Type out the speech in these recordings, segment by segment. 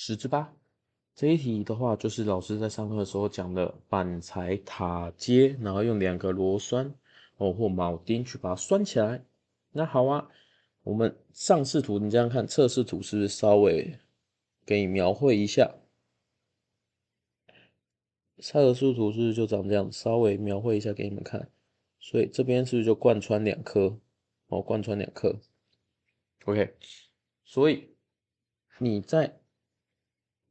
10之8。这一题的话，就是老师在上课的时候讲的板材塔接，然后用2个螺栓或铆钉去把它拴起来。那好啊，我们上视图你这样看，测试图是不是稍微给你描绘一下？测试图是不是就长这样？稍微描绘一下给你们看。所以这边是不是就贯穿2颗？贯穿2颗。OK， 所以你在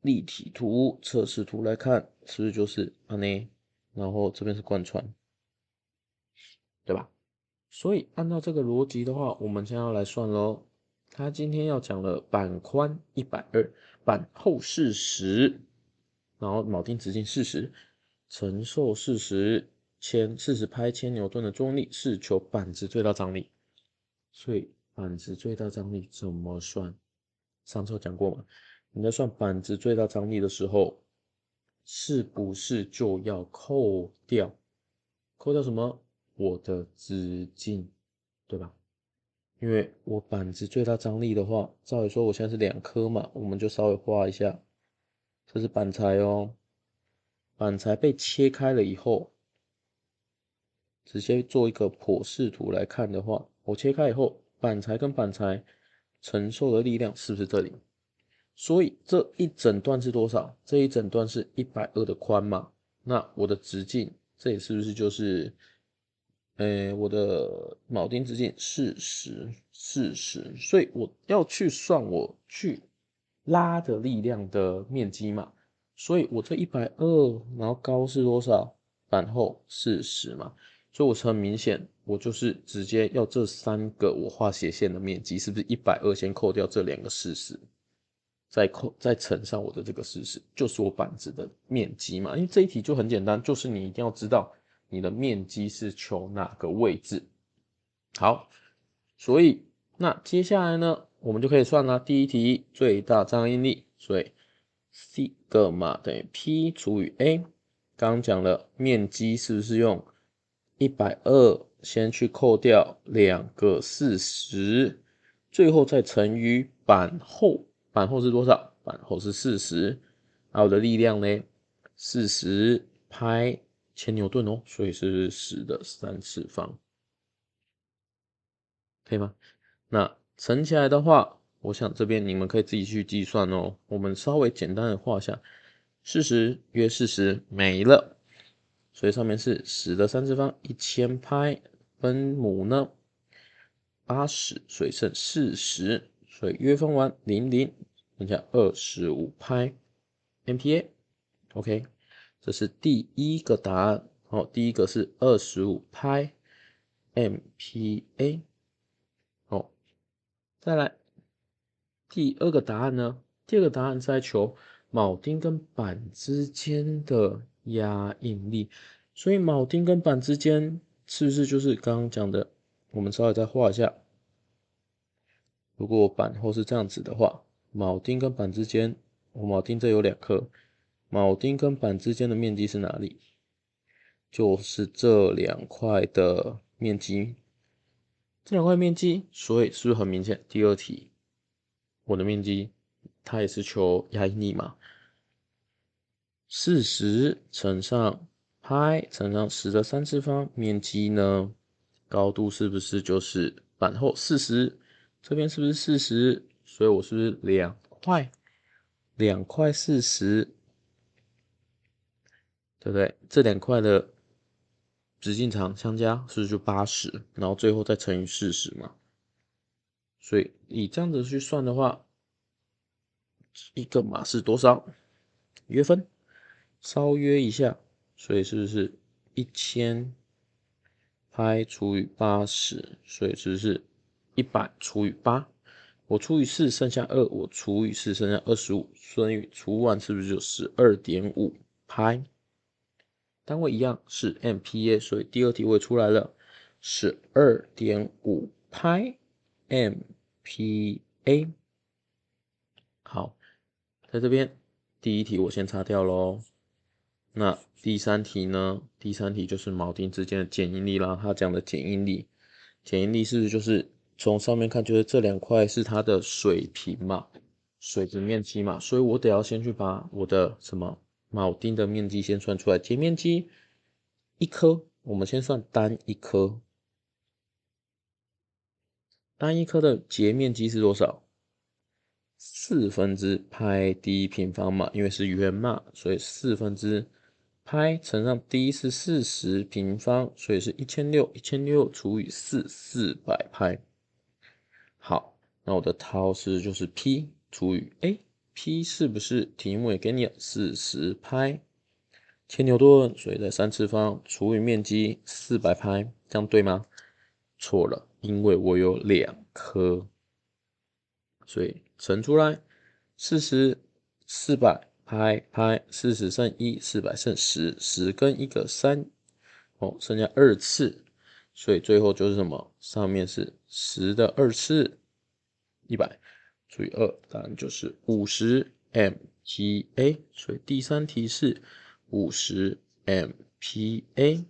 立体图、测试图来看，是不是就是安内？然后这边是贯穿，对吧？所以按照这个逻辑的话，我们现在要来算咯。他今天要讲了板宽120，板厚40，然后铆钉直径40，承受40拍千牛顿的重力，是求板子最大张力。所以板子最大张力怎么算？上次有讲过嘛？你在算板子最大张力的时候，是不是就要扣掉什么？我的直径，对吧？因为我板子最大张力的话，照理说我现在是2颗嘛，我们就稍微画一下，这是板材哦。板材被切开了以后，直接做一个剖视图来看的话，我切开以后，板材跟板材承受的力量是不是这里？所以这一整段是多少？这一整段是120的宽嘛？那我的直径，这里是不是就是，我的铆钉直径40，所以我要去算我去拉的力量的面积嘛？所以我这120，然后高是多少？板厚40嘛？所以我是很明显，我就是直接要这3个我画斜线的面积，是不是120先扣掉这2个40？再乘上我的这个40，就是我板子的面积嘛。因为这一题就很简单，就是你一定要知道你的面积是求哪个位置。好，所以那接下来呢，我们就可以算啦。第一题最大张力，所以 sigma 等于 P 除以 A。刚刚讲了面积是不是用120先去扣掉2个40，最后再乘以板厚。板厚是多少？板厚是40，而我的力量呢？40拍千牛顿哦，所以是10的3次方，可以吗？那乘起来的话，我想这边你们可以自己去计算哦。我们稍微简单的画下，40约40没了，所以上面是10的3次方，1000拍分母呢80，所以剩40，所以约分完00，剩下25拍 MPa。OK， 这是第一个答案。好，第一个是25拍 MPa。好，再来第二个答案呢？第二个答案是在求铆钉跟板之间的压应力，所以铆钉跟板之间是不是就是刚刚讲的？我们稍微再画一下。如果板厚是这样子的话，铆钉跟板之间，我铆钉这有2颗，铆钉跟板之间的面积是哪里？就是这2块的面积。这2块面积，所以是不是很明显？第二题，我的面积它也是求压应力嘛？40乘上拍乘上10的3次方，面积呢？高度是不是就是板厚40？这边是不是40？所以我是不是2块40？对不对？这2块的直径长相加是不是就80？然后最后再乘以40嘛？所以以这样子去算的话，一个码是多少？约分，稍约一下，所以是不是1000拍除以80？所以是不是100除以8？我除以4剩下2，我除以4剩下25，所以除完是不是就12.5拍？单位一样是 MPa， 所以第二题我也出来了，12.5拍 MPa。好，在这边第一题我先擦掉咯。那第三题呢？第三题就是铆钉之间的剪应力啦。它讲的剪应力，剪应力是不是就是从上面看，就是这2块是它的水平嘛？水质面积嘛，所以我得要先去把我的什么铆钉的面积先算出来。截面积1颗，我们先算单一颗，单一颗的截面积是多少？4/πd平方嘛，因为是圆嘛，所以4/π乘上 d 是40平方，所以是1600除以4，400π。好，那我的套式就是 P 除以P 是不是题目也给你了40π千牛顿，所以在3次方除以面积400π，这样对吗？错了，因为我有2颗，所以乘出来40 400π，40剩1，400剩10，10跟一个3，剩下2次，所以最后就是什么？上面是10的2次，100除以2，答案就是50MPa。所以第3题是50MPa。